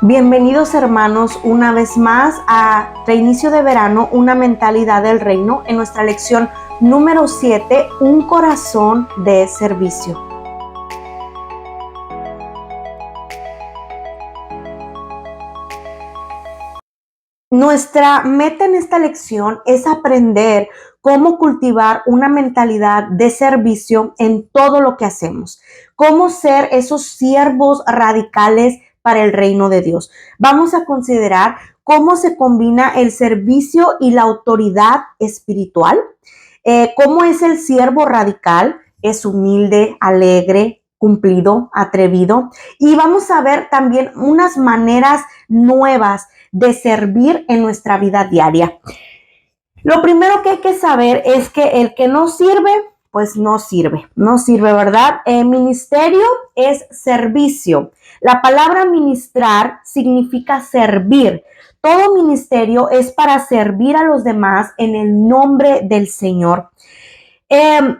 Bienvenidos hermanos una vez más a Reinicio de Verano, una mentalidad del reino, en nuestra lección número 7, un corazón de servicio. Nuestra meta en esta lección es aprender cómo cultivar una mentalidad de servicio en todo lo que hacemos, cómo ser esos siervos radicales para el reino de Dios. Vamos a considerar cómo se combina el servicio y la autoridad espiritual, cómo es el siervo radical, es humilde, alegre, cumplido, atrevido, y vamos a ver también unas maneras nuevas de servir en nuestra vida diaria. Lo primero que hay que saber es que el que no sirve, pues no sirve, ¿verdad? Ministerio es servicio. La palabra ministrar significa servir. Todo ministerio es para servir a los demás en el nombre del Señor. Del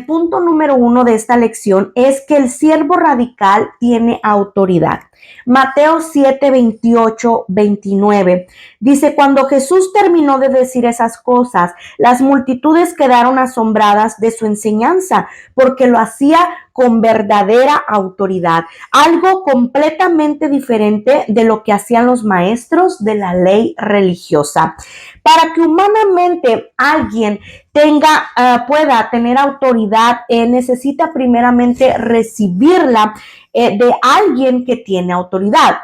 punto número uno de esta lección es que el siervo radical tiene autoridad. Mateo 7, 28, 29 dice: cuando Jesús terminó de decir esas cosas, las multitudes quedaron asombradas de su enseñanza, porque lo hacía con verdadera autoridad, algo completamente diferente de lo que hacían los maestros de la ley religiosa. Para que humanamente alguien pueda tener autoridad, necesita primeramente recibirla de alguien que tiene autoridad.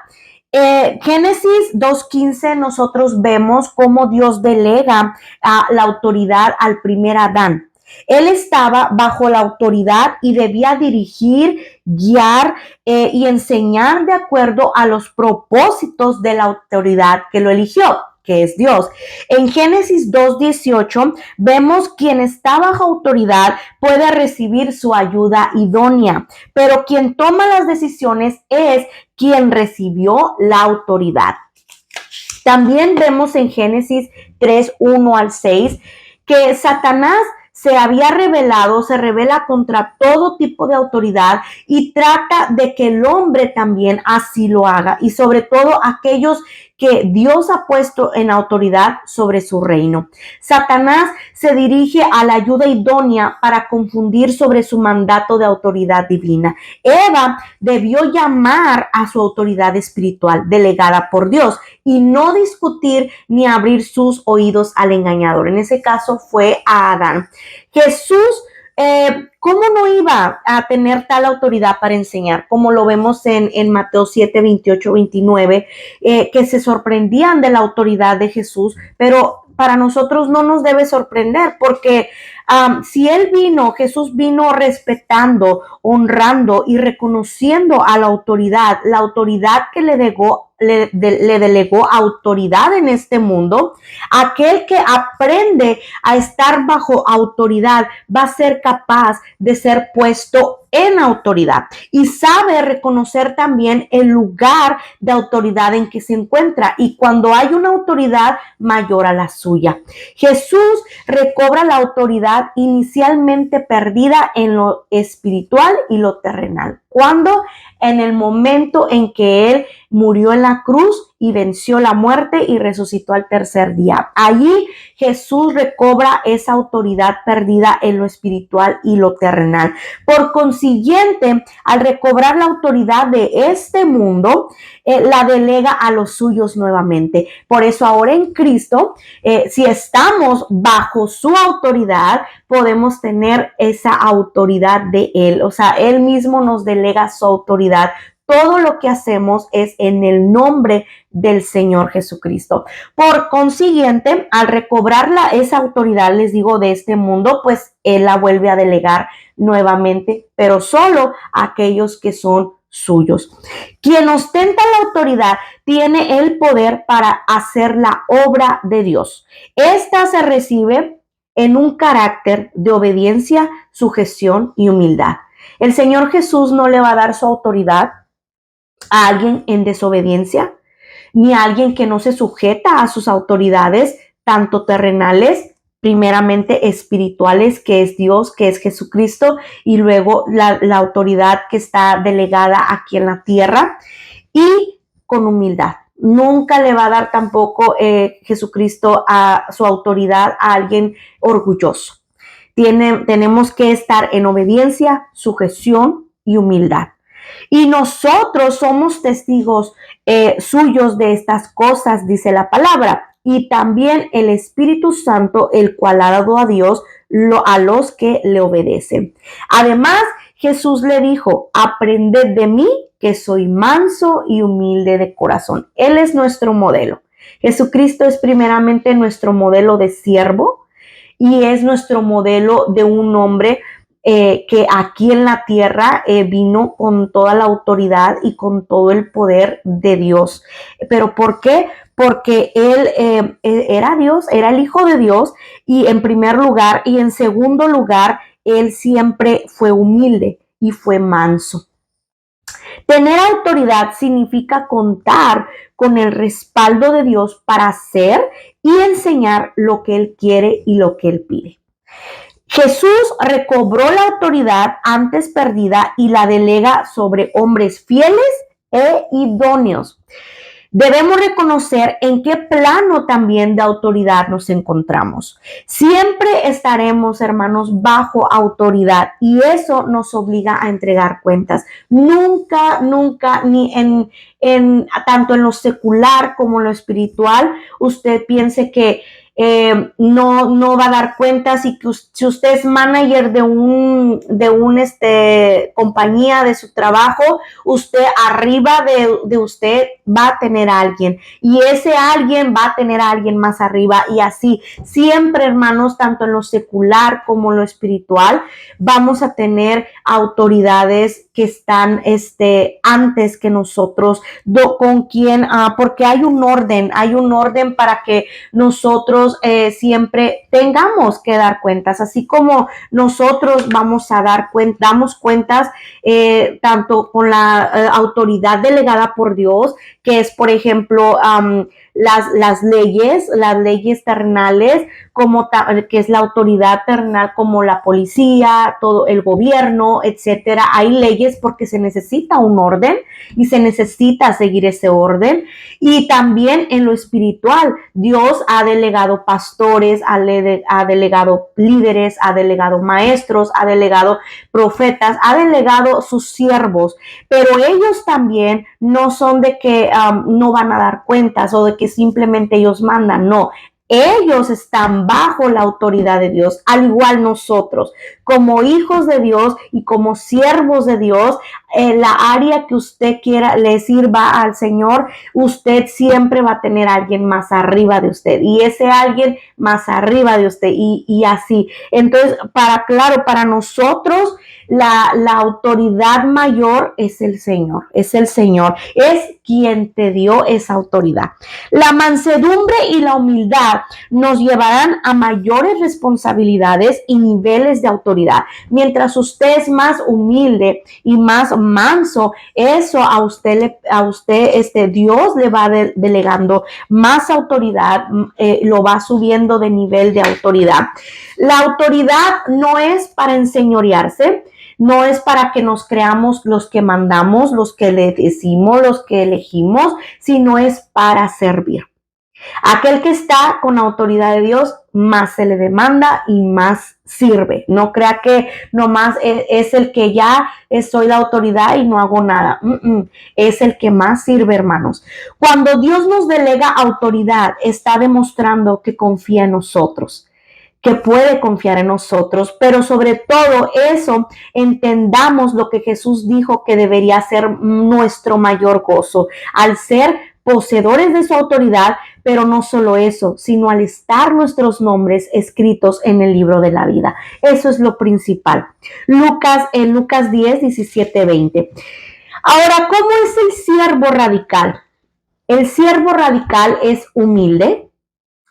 Génesis 2:15 nosotros vemos cómo Dios delega la autoridad al primer Adán. Él estaba bajo la autoridad y debía dirigir, guiar y enseñar de acuerdo a los propósitos de la autoridad que lo eligió, que es Dios. En Génesis 2:18 vemos quien está bajo autoridad puede recibir su ayuda idónea, pero quien toma las decisiones es quien recibió la autoridad. También vemos en Génesis 3:1 al 6 que Satanás se revela contra todo tipo de autoridad y trata de que el hombre también así lo haga, y sobre todo aquellos que Dios ha puesto en autoridad sobre su reino. Satanás se dirige a la ayuda idónea para confundir sobre su mandato de autoridad divina. Eva debió llamar a su autoridad espiritual delegada por Dios y no discutir ni abrir sus oídos al engañador. En ese caso fue a Adán. Jesús, ¿cómo no iba a tener tal autoridad para enseñar? Como lo vemos en Mateo 7, 28, 29, que se sorprendían de la autoridad de Jesús, pero para nosotros no nos debe sorprender, porque si Jesús vino respetando, honrando y reconociendo a la autoridad que le delegó autoridad en este mundo. Aquel que aprende a estar bajo autoridad va a ser capaz de ser puesto en autoridad y sabe reconocer también el lugar de autoridad en que se encuentra, y cuando hay una autoridad mayor a la suya. Jesús recobra la autoridad inicialmente perdida en lo espiritual y lo terrenal. ¿Cuándo? En el momento en que Él murió en la cruz y venció la muerte y resucitó al tercer día. Allí Jesús recobra esa autoridad perdida en lo espiritual y lo terrenal. Por consiguiente, al recobrar la autoridad de este mundo, la delega a los suyos nuevamente. Por eso ahora en Cristo, si estamos bajo su autoridad, podemos tener esa autoridad de Él. O sea, Él mismo nos delega su autoridad. Todo lo que hacemos es en el nombre del Señor Jesucristo. Por consiguiente, al recobrar esa autoridad, les digo, de este mundo, pues Él la vuelve a delegar nuevamente, pero solo a aquellos que son suyos. Quien ostenta la autoridad tiene el poder para hacer la obra de Dios. Esta se recibe en un carácter de obediencia, sujeción y humildad. El Señor Jesús no le va a dar su autoridad a alguien en desobediencia, ni a alguien que no se sujeta a sus autoridades, tanto terrenales, primeramente espirituales, que es Dios, que es Jesucristo, y luego la autoridad que está delegada aquí en la tierra. y con humildad. Nunca le va a dar tampoco Jesucristo a su autoridad a alguien orgulloso. Tenemos que estar en obediencia, sujeción y humildad. Y nosotros somos testigos suyos de estas cosas, dice la palabra. Y también el Espíritu Santo, el cual ha dado a Dios a los que le obedecen. Además, Jesús le dijo, aprended de mí, que soy manso y humilde de corazón. Él es nuestro modelo. Jesucristo es primeramente nuestro modelo de siervo y es nuestro modelo de un hombre que aquí en la tierra vino con toda la autoridad y con todo el poder de Dios. ¿Pero por qué? Porque él era Dios, era el Hijo de Dios, y en primer lugar, y en segundo lugar, él siempre fue humilde y fue manso. Tener autoridad significa contar con el respaldo de Dios para hacer y enseñar lo que Él quiere y lo que Él pide. Jesús recobró la autoridad antes perdida y la delega sobre hombres fieles e idóneos. Debemos reconocer en qué plano también de autoridad nos encontramos. Siempre estaremos, hermanos, bajo autoridad y eso nos obliga a entregar cuentas. Nunca, ni tanto en lo secular como en lo espiritual, usted piense que no va a dar cuentas y que si usted es manager de un compañía de su trabajo, usted arriba de usted va a tener a alguien y ese alguien va a tener a alguien más arriba y así siempre, hermanos, tanto en lo secular como en lo espiritual vamos a tener autoridades que están antes que nosotros, con quien, porque hay un orden para que nosotros siempre tengamos que dar cuentas, así como nosotros vamos a damos cuentas tanto con la autoridad delegada por Dios, que es, por ejemplo, las leyes terrenales, que es la autoridad terrenal, como la policía, todo el gobierno, etcétera. Hay leyes porque se necesita un orden y se necesita seguir ese orden. Y también en lo espiritual, Dios ha delegado pastores, ha delegado líderes, ha delegado maestros, ha delegado profetas, ha delegado sus siervos, pero ellos también no son de que no van a dar cuentas o de que simplemente ellos mandan, no. Ellos están bajo la autoridad de Dios, al igual nosotros, como hijos de Dios y como siervos de Dios, en la área que usted quiera le sirva al Señor, usted siempre va a tener a alguien más arriba de usted y ese alguien más arriba de usted y así. Entonces, para nosotros la autoridad mayor es el Señor, es quien te dio esa autoridad. La mansedumbre y la humildad nos llevarán a mayores responsabilidades y niveles de autoridad. Mientras usted es más humilde y más manso, eso a usted Dios le va delegando más autoridad, lo va subiendo de nivel de autoridad. La autoridad no es para enseñorearse, no es para que nos creamos los que mandamos, los que le decimos, los que elegimos, sino es para servir. Aquel que está con autoridad de Dios, más se le demanda y más sirve. No crea que nomás es el que ya soy la autoridad y no hago nada. Es el que más sirve, hermanos. Cuando Dios nos delega autoridad, está demostrando que confía en nosotros, que puede confiar en nosotros, pero sobre todo eso, entendamos lo que Jesús dijo que debería ser nuestro mayor gozo, al ser poseedores de su autoridad, pero no solo eso, sino al estar nuestros nombres escritos en el libro de la vida. Eso es lo principal. Lucas 10, 17, 20. Ahora, ¿cómo es el siervo radical? El siervo radical es humilde,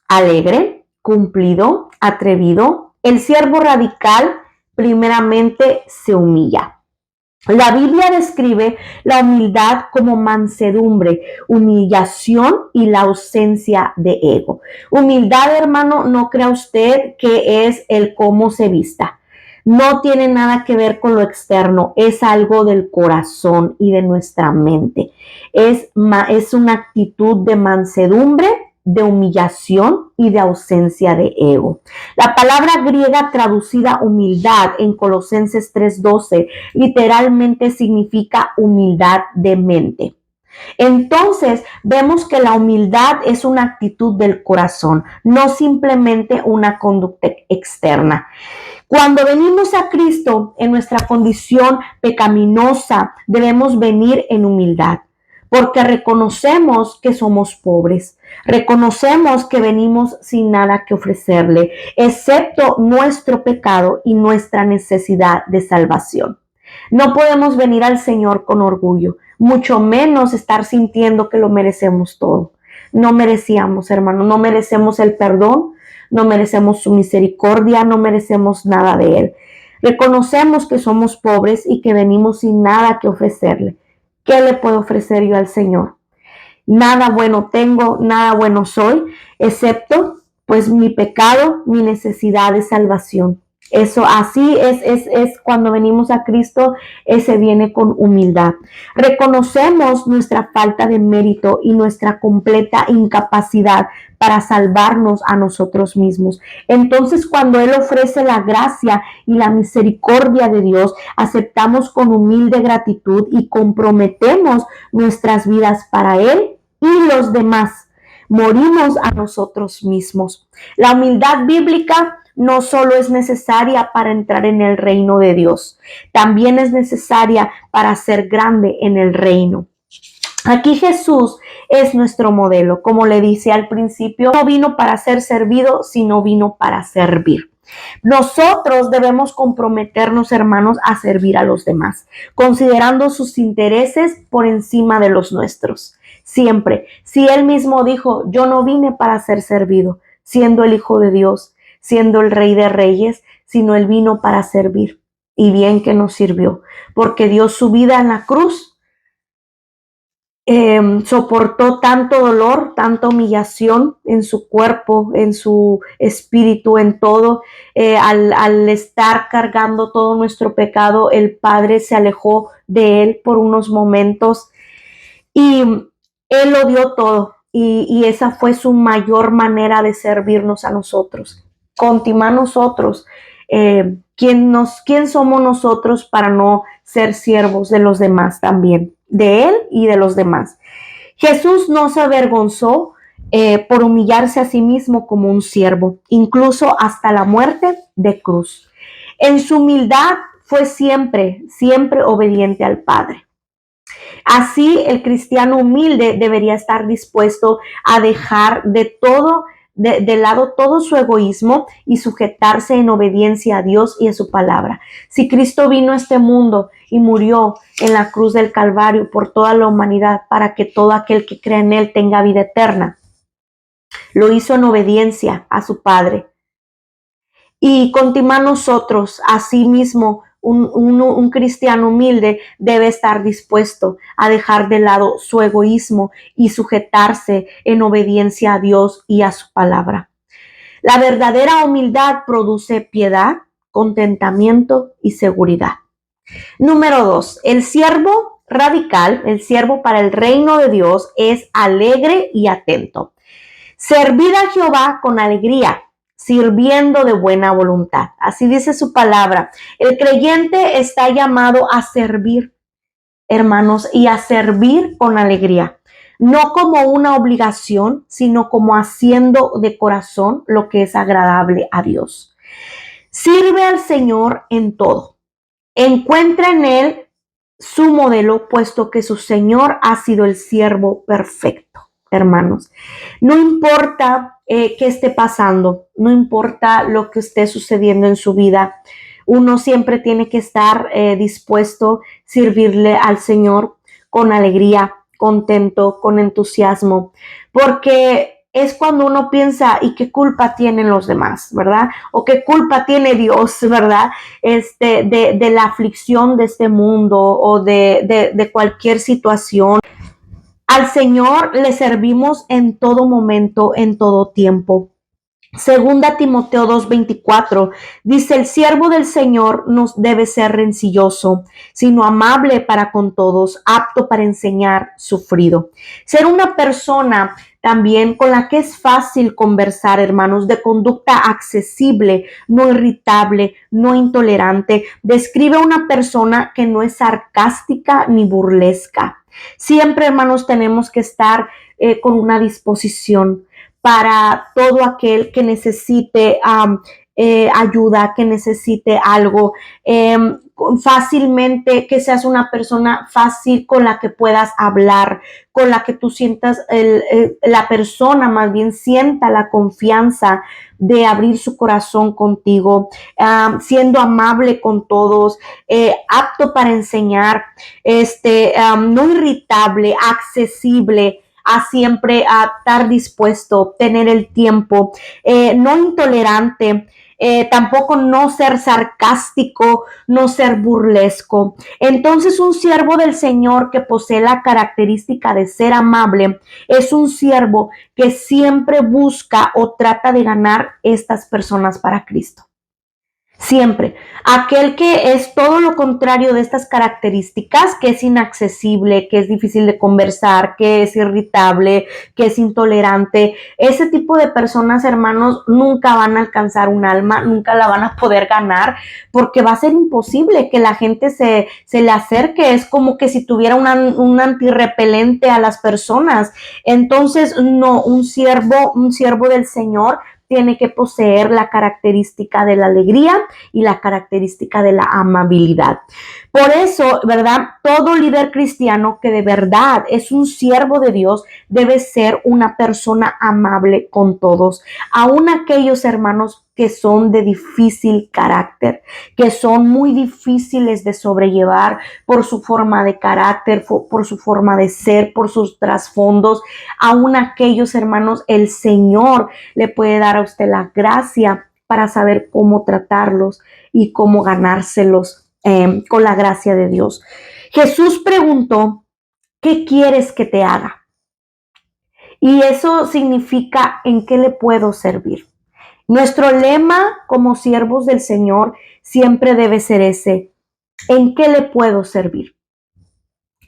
alegre, cumplido, atrevido. El siervo radical primeramente se humilla. La Biblia describe la humildad como mansedumbre, humillación y la ausencia de ego. Humildad, hermano, no crea usted que es el cómo se vista. No tiene nada que ver con lo externo, es algo del corazón y de nuestra mente. Es una actitud de mansedumbre, de humillación y de ausencia de ego. La palabra griega traducida humildad en Colosenses 3:12 literalmente significa humildad de mente. Entonces, vemos que la humildad es una actitud del corazón, no simplemente una conducta externa. Cuando venimos a Cristo en nuestra condición pecaminosa, debemos venir en humildad, porque reconocemos que somos pobres, reconocemos que venimos sin nada que ofrecerle, excepto nuestro pecado y nuestra necesidad de salvación. No podemos venir al Señor con orgullo, mucho menos estar sintiendo que lo merecemos todo. No merecíamos, hermano, no merecemos el perdón, no merecemos su misericordia, no merecemos nada de Él. Reconocemos que somos pobres y que venimos sin nada que ofrecerle. ¿Qué le puedo ofrecer yo al Señor? Nada bueno tengo, nada bueno soy, excepto pues mi pecado, mi necesidad de salvación. Eso así es cuando venimos a Cristo, ese viene con humildad. Reconocemos nuestra falta de mérito y nuestra completa incapacidad para salvarnos a nosotros mismos. Entonces, cuando Él ofrece la gracia y la misericordia de Dios, aceptamos con humilde gratitud y comprometemos nuestras vidas para Él y los demás. Morimos a nosotros mismos. La humildad bíblica no solo es necesaria para entrar en el reino de Dios, también es necesaria para ser grande en el reino. Aquí Jesús es nuestro modelo, como le dice al principio, no vino para ser servido, sino vino para servir. Nosotros debemos comprometernos, hermanos, a servir a los demás, considerando sus intereses por encima de los nuestros. Siempre, si Él mismo dijo, yo no vine para ser servido, siendo el Hijo de Dios, siendo el Rey de Reyes, sino Él vino para servir. Y bien que nos sirvió, porque dio su vida en la cruz. Soportó tanto dolor, tanta humillación en su cuerpo, en su espíritu, en todo. Al estar cargando todo nuestro pecado, el Padre se alejó de Él por unos momentos y Él lo dio todo. Y esa fue su mayor manera de servirnos a nosotros. Continúa nosotros. ¿Quién somos nosotros para no ser siervos de los demás también? De Él y de los demás. Jesús no se avergonzó por humillarse a sí mismo como un siervo, incluso hasta la muerte de cruz. En su humildad fue siempre obediente al Padre. Así, el cristiano humilde debería estar dispuesto a dejar de lado todo su egoísmo y sujetarse en obediencia a Dios y a su palabra. Si Cristo vino a este mundo y murió en la cruz del Calvario por toda la humanidad para que todo aquel que cree en Él tenga vida eterna, lo hizo en obediencia a su Padre. Y continúa nosotros, asimismo, un cristiano humilde debe estar dispuesto a dejar de lado su egoísmo y sujetarse en obediencia a Dios y a su palabra. La verdadera humildad produce piedad, contentamiento y seguridad. Número 2, el siervo radical, el siervo para el reino de Dios, es alegre y atento. Servir a Jehová con alegría, sirviendo de buena voluntad. Así dice su palabra. El creyente está llamado a servir, hermanos, y a servir con alegría. No como una obligación, sino como haciendo de corazón lo que es agradable a Dios. Sirve al Señor en todo. Encuentra en Él su modelo, puesto que su Señor ha sido el siervo perfecto. Hermanos, no importa qué esté pasando, no importa lo que esté sucediendo en su vida, uno siempre tiene que estar dispuesto a servirle al Señor con alegría, contento, con entusiasmo, porque es cuando uno piensa, ¿y qué culpa tienen los demás, verdad? O qué culpa tiene Dios, ¿verdad? De la aflicción de este mundo o de cualquier situación. Al Señor le servimos en todo momento, en todo tiempo. Segunda Timoteo 2:24 dice: el siervo del Señor no debe ser rencilloso, sino amable para con todos, apto para enseñar, sufrido. Ser una persona también con la que es fácil conversar, hermanos, de conducta accesible, no irritable, no intolerante. Describe a una persona que no es sarcástica ni burlesca. Siempre, hermanos, tenemos que estar con una disposición para todo aquel que necesite ayuda, que necesite algo. Fácilmente, que seas una persona fácil con la que puedas hablar, con la que tú sientas, la persona más bien sienta la confianza de abrir su corazón contigo, siendo amable con todos, apto para enseñar, no irritable, accesible, a siempre a estar dispuesto, tener el tiempo, no intolerante, tampoco no ser sarcástico, no ser burlesco. Entonces, un siervo del Señor que posee la característica de ser amable es un siervo que siempre busca o trata de ganar estas personas para Cristo. Siempre. Aquel que es todo lo contrario de estas características, que es inaccesible, que es difícil de conversar, que es irritable, que es intolerante, ese tipo de personas, hermanos, nunca van a alcanzar un alma, nunca la van a poder ganar, porque va a ser imposible que la gente se le acerque. Es como que si tuviera un antirrepelente a las personas. Entonces, no, un siervo del Señor tiene que poseer la característica de la alegría y la característica de la amabilidad. Por eso, ¿verdad? Todo líder cristiano que de verdad es un siervo de Dios debe ser una persona amable con todos, aun aquellos hermanos que son de difícil carácter, que son muy difíciles de sobrellevar por su forma de carácter, por su forma de ser, por sus trasfondos. Aun aquellos hermanos, el Señor le puede dar a usted la gracia para saber cómo tratarlos y cómo ganárselos con la gracia de Dios. Jesús preguntó: ¿qué quieres que te haga? Y eso significa: ¿en qué le puedo servir? Nuestro lema como siervos del Señor siempre debe ser ese: ¿en qué le puedo servir?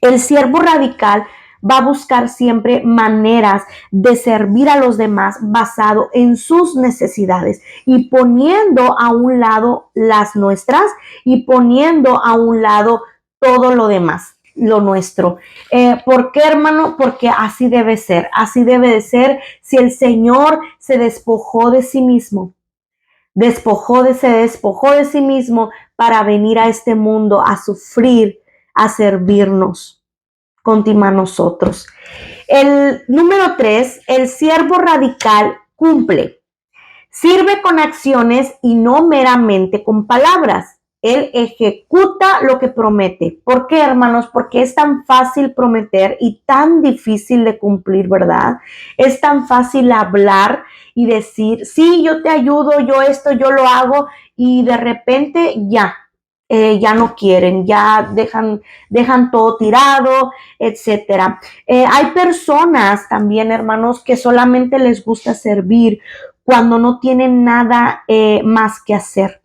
El siervo radical va a buscar siempre maneras de servir a los demás basado en sus necesidades y poniendo a un lado las nuestras y poniendo a un lado todo lo demás, lo nuestro. ¿Por qué, hermano? Porque así debe ser, así debe de ser. Si el Señor se despojó de sí mismo, se despojó de sí mismo para venir a este mundo a sufrir, a servirnos contima nosotros. El número 3, el siervo radical cumple. Sirve con acciones y no meramente con palabras. Él ejecuta lo que promete. ¿Por qué, hermanos? Porque es tan fácil prometer y tan difícil de cumplir, ¿verdad? Es tan fácil hablar y decir: sí, yo te ayudo, yo esto, yo lo hago, y de repente ya no quieren, ya dejan todo tirado, etcétera. Hay personas también, hermanos, que solamente les gusta servir cuando no tienen nada más que hacer,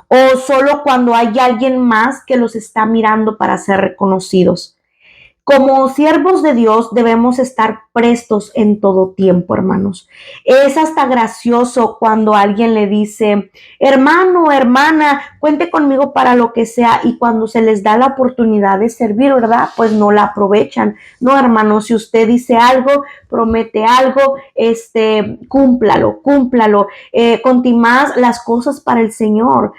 o solo cuando hay alguien más que los está mirando para ser reconocidos. Como siervos de Dios debemos estar prestos en todo tiempo, hermanos. Es hasta gracioso cuando alguien le dice: hermano, hermana, cuente conmigo para lo que sea, y cuando se les da la oportunidad de servir, ¿verdad? Pues no la aprovechan. No, hermano, si usted dice algo, promete algo, cúmplalo. Contimás las cosas para el Señor,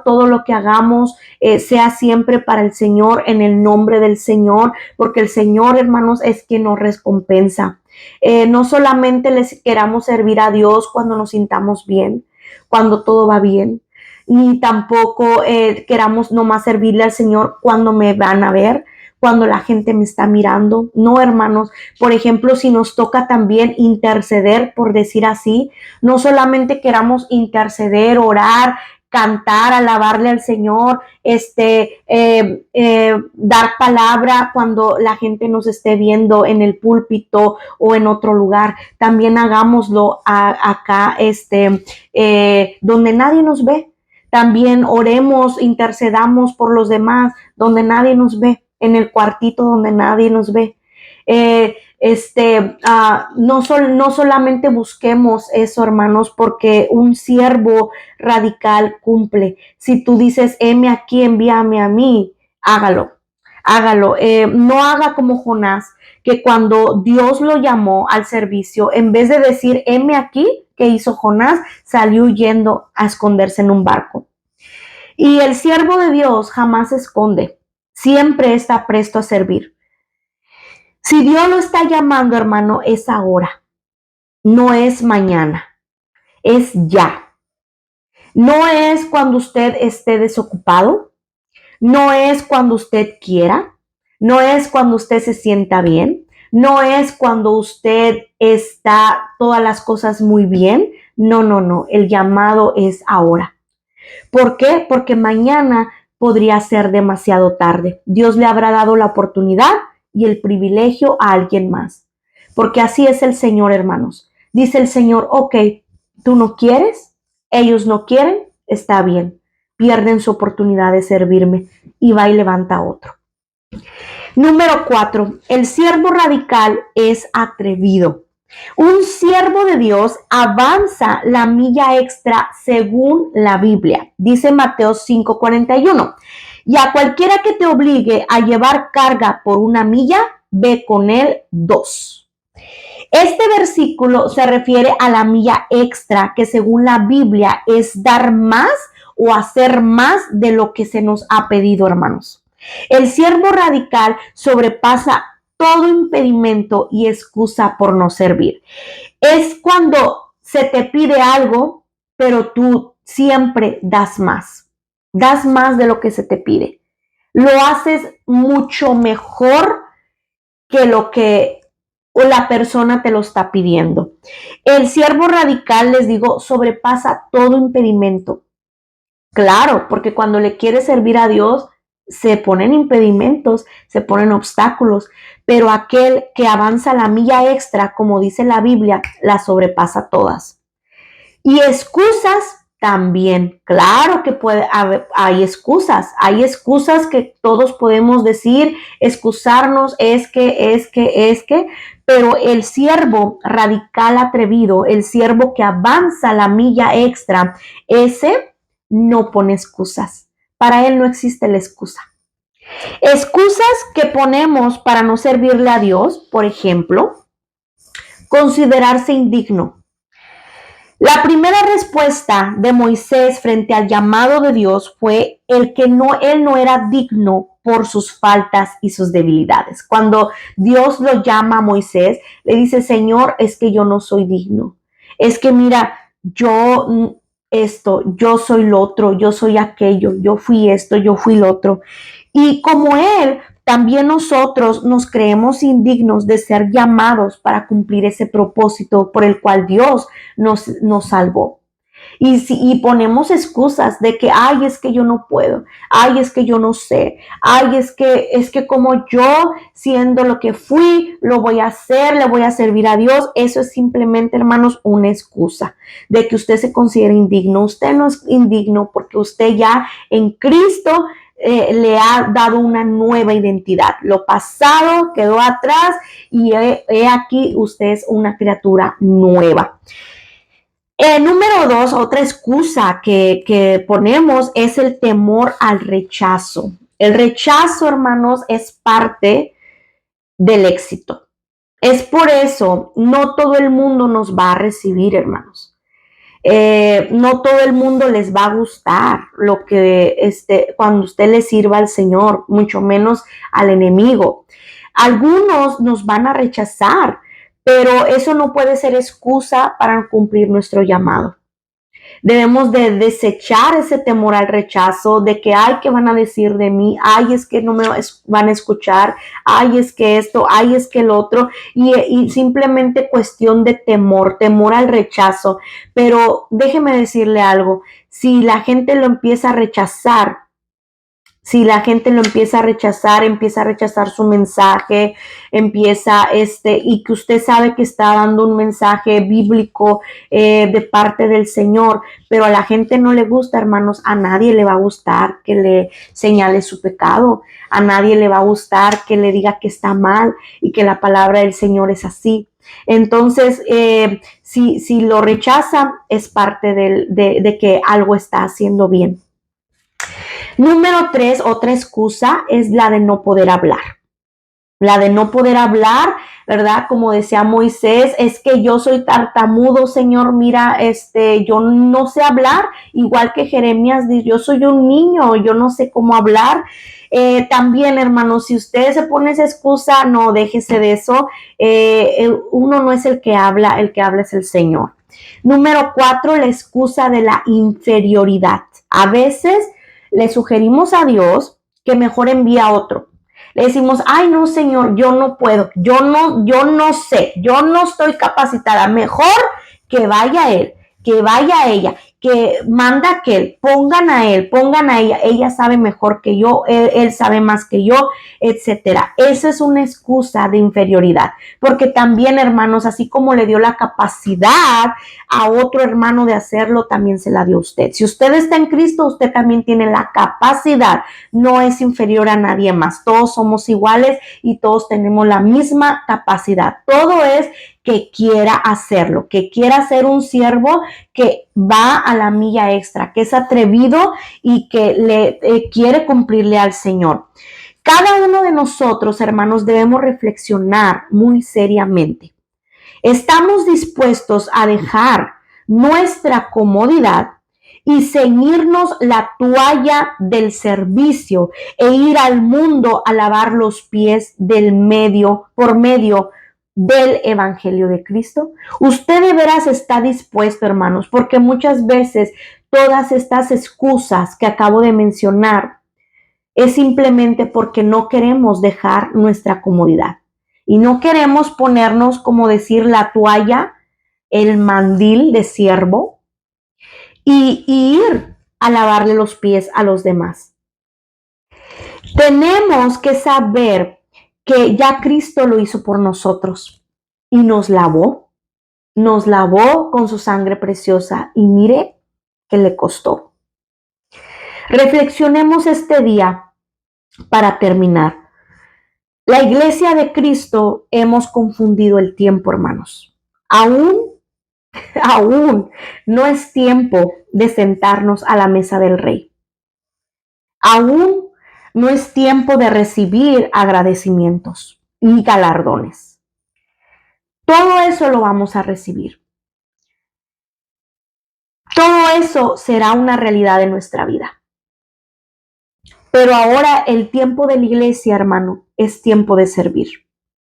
todo lo que hagamos, sea siempre para el Señor, en el nombre del Señor, porque el Señor, hermanos, es quien nos recompensa. No solamente les queramos servir a Dios cuando nos sintamos bien, cuando todo va bien, ni tampoco queramos nomás servirle al Señor cuando me van a ver, cuando la gente me está mirando. No, hermanos. Por ejemplo, si nos toca también interceder, por decir así, no solamente queramos interceder, orar, cantar, alabarle al Señor, dar palabra cuando la gente nos esté viendo en el púlpito o en otro lugar. También hagámoslo acá, donde nadie nos ve. También oremos, intercedamos por los demás, donde nadie nos ve, en el cuartito donde nadie nos ve. No solamente busquemos eso, hermanos, porque un siervo radical cumple. Si tú dices, heme aquí, envíame a mí, hágalo, hágalo. No haga como Jonás, que cuando Dios lo llamó al servicio, en vez de decir, heme aquí, ¿qué hizo Jonás? Salió huyendo a esconderse en un barco. Y el siervo de Dios jamás se esconde, siempre está presto a servir. Si Dios lo está llamando, hermano, es ahora, no es mañana, es ya. No es cuando usted esté desocupado, no es cuando usted quiera, no es cuando usted se sienta bien, no es cuando usted está todas las cosas muy bien. No, el llamado es ahora. ¿Por qué? Porque mañana podría ser demasiado tarde. Dios le habrá dado la oportunidad y el privilegio a alguien más. Porque así es el Señor, hermanos. Dice el Señor, ok, tú no quieres, ellos no quieren, está bien. Pierden su oportunidad de servirme y va y levanta otro. Número 4, el siervo radical es atrevido. Un siervo de Dios avanza la milla extra según la Biblia. Dice Mateo 5:41. Y a cualquiera que te obligue a llevar carga por una milla, ve con él 2. Este versículo se refiere a la milla extra, que según la Biblia es dar más o hacer más de lo que se nos ha pedido, hermanos. El siervo radical sobrepasa todo impedimento y excusa por no servir. Es cuando se te pide algo, pero tú siempre das más de lo que se te pide. Lo haces mucho mejor que lo que la persona te lo está pidiendo. El siervo radical, les digo, sobrepasa todo impedimento. Claro, porque cuando le quieres servir a Dios, se ponen impedimentos, se ponen obstáculos, pero aquel que avanza la milla extra, como dice la Biblia, la sobrepasa todas. Y excusas también, claro que puede haber, hay excusas que todos podemos decir, excusarnos, es que, pero el siervo radical atrevido, el siervo que avanza la milla extra, ese no pone excusas. Para él no existe la excusa. Excusas que ponemos para no servirle a Dios, por ejemplo, considerarse indigno. La primera respuesta de Moisés frente al llamado de Dios fue él no era digno por sus faltas y sus debilidades. Cuando Dios lo llama a Moisés, le dice, Señor, es que yo no soy digno. Es que mira, yo soy lo otro, yo soy aquello, yo fui esto, yo fui lo otro. Y como él, también nosotros nos creemos indignos de ser llamados para cumplir ese propósito por el cual Dios nos salvó. Y ponemos excusas de que, ay, es que yo no puedo, ay, es que yo no sé, ay, es que como yo, siendo lo que fui, lo voy a hacer, le voy a servir a Dios. Eso es simplemente, hermanos, una excusa de que usted se considere indigno. Usted no es indigno porque usted ya en Cristo le ha dado una nueva identidad. Lo pasado quedó atrás y he aquí usted es una criatura nueva. Número 2, otra excusa que ponemos es el temor al rechazo. El rechazo, hermanos, es parte del éxito. Es por eso, no todo el mundo nos va a recibir, hermanos. No todo el mundo les va a gustar lo que cuando usted le sirva al Señor, mucho menos al enemigo. Algunos nos van a rechazar, pero eso no puede ser excusa para cumplir nuestro llamado. Debemos de desechar ese temor al rechazo, de que, ay, ¿qué van a decir de mí? Ay, es que no me van a escuchar. Ay, es que esto, ay, es que el otro. Y simplemente cuestión de temor al rechazo. Pero déjeme decirle algo, si la gente lo empieza a rechazar, si la gente lo empieza a rechazar su mensaje, y que usted sabe que está dando un mensaje bíblico de parte del Señor, pero a la gente no le gusta, hermanos, a nadie le va a gustar que le señale su pecado, a nadie le va a gustar que le diga que está mal y que la palabra del Señor es así. Entonces, si lo rechaza, es parte de que algo está haciendo bien. Número 3, otra excusa es la de no poder hablar. La de no poder hablar, ¿verdad? Como decía Moisés, es que yo soy tartamudo, Señor, mira, yo no sé hablar, igual que Jeremías, yo soy un niño, yo no sé cómo hablar. También, hermanos, si usted se pone esa excusa, no, déjese de eso. Uno no es el que habla es el Señor. Número 4, la excusa de la inferioridad. A veces le sugerimos a Dios que mejor envíe a otro. Le decimos, ay no Señor, yo no puedo, yo no sé, yo no estoy capacitada, mejor que vaya él, que vaya ella, que manda a aquel, pongan a él, pongan a ella sabe mejor que yo, él sabe más que yo, etcétera. Esa es una excusa de inferioridad, porque también, hermanos, así como le dio la capacidad a otro hermano de hacerlo, también se la dio a usted. Si usted está en Cristo, usted también tiene la capacidad, no es inferior a nadie más, todos somos iguales y todos tenemos la misma capacidad. Todo es que quiera hacerlo, que quiera ser un siervo que va a la milla extra, que es atrevido y que le quiere cumplirle al Señor. Cada uno de nosotros, hermanos, debemos reflexionar muy seriamente. ¿Estamos dispuestos a dejar nuestra comodidad y ceñirnos la toalla del servicio e ir al mundo a lavar los pies por medio del Evangelio de Cristo? Usted de veras está dispuesto, hermanos, porque muchas veces todas estas excusas que acabo de mencionar es simplemente porque no queremos dejar nuestra comodidad y no queremos ponernos, como decir, la toalla, el mandil de siervo y ir a lavarle los pies a los demás. Tenemos que saber que ya Cristo lo hizo por nosotros y nos lavó con su sangre preciosa y mire que le costó. Reflexionemos este día para terminar. La iglesia de Cristo hemos confundido el tiempo, hermanos. Aún no es tiempo de sentarnos a la mesa del Rey. Aún no es tiempo de recibir agradecimientos y galardones. Todo eso lo vamos a recibir. Todo eso será una realidad de nuestra vida. Pero ahora el tiempo de la iglesia, hermano, es tiempo de servir.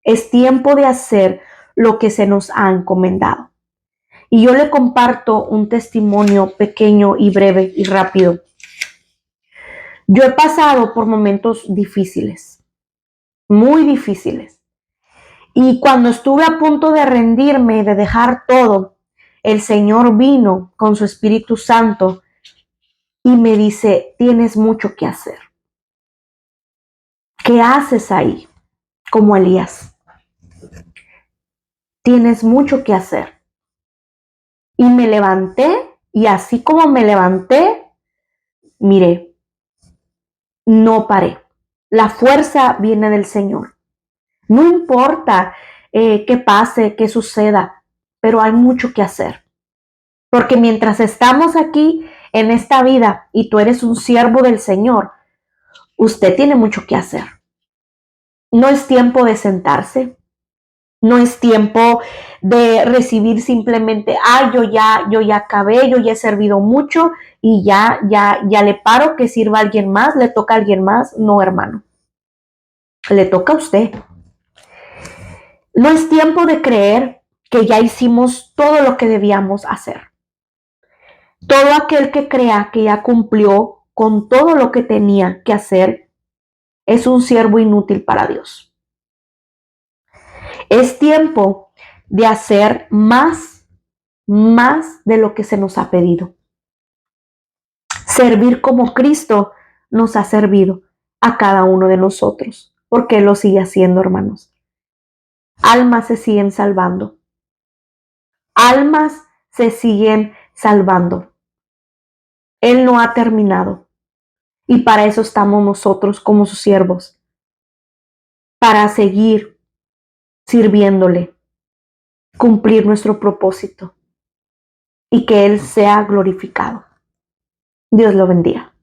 Es tiempo de hacer lo que se nos ha encomendado. Y yo le comparto un testimonio pequeño y breve y rápido. Yo he pasado por momentos difíciles, muy difíciles. Y cuando estuve a punto de rendirme, de dejar todo, el Señor vino con su Espíritu Santo y me dice, tienes mucho que hacer. ¿Qué haces ahí? Como Elías. Tienes mucho que hacer. Y me levanté y así como me levanté, miré, no paré. La fuerza viene del Señor. No importa qué pase, qué suceda, pero hay mucho que hacer. Porque mientras estamos aquí en esta vida y tú eres un siervo del Señor, usted tiene mucho que hacer. No es tiempo de sentarse. No es tiempo de recibir simplemente, yo ya acabé, yo ya he servido mucho y ya le paro que sirva a alguien más, le toca a alguien más. No, hermano. Le toca a usted. No es tiempo de creer que ya hicimos todo lo que debíamos hacer. Todo aquel que crea que ya cumplió con todo lo que tenía que hacer es un siervo inútil para Dios. Es tiempo de hacer más de lo que se nos ha pedido. Servir como Cristo nos ha servido a cada uno de nosotros, porque Él lo sigue haciendo, hermanos. Almas se siguen salvando. Almas se siguen salvando. Él no ha terminado. Y para eso estamos nosotros como sus siervos, para seguir sirviéndole, cumplir nuestro propósito y que Él sea glorificado. Dios lo bendiga.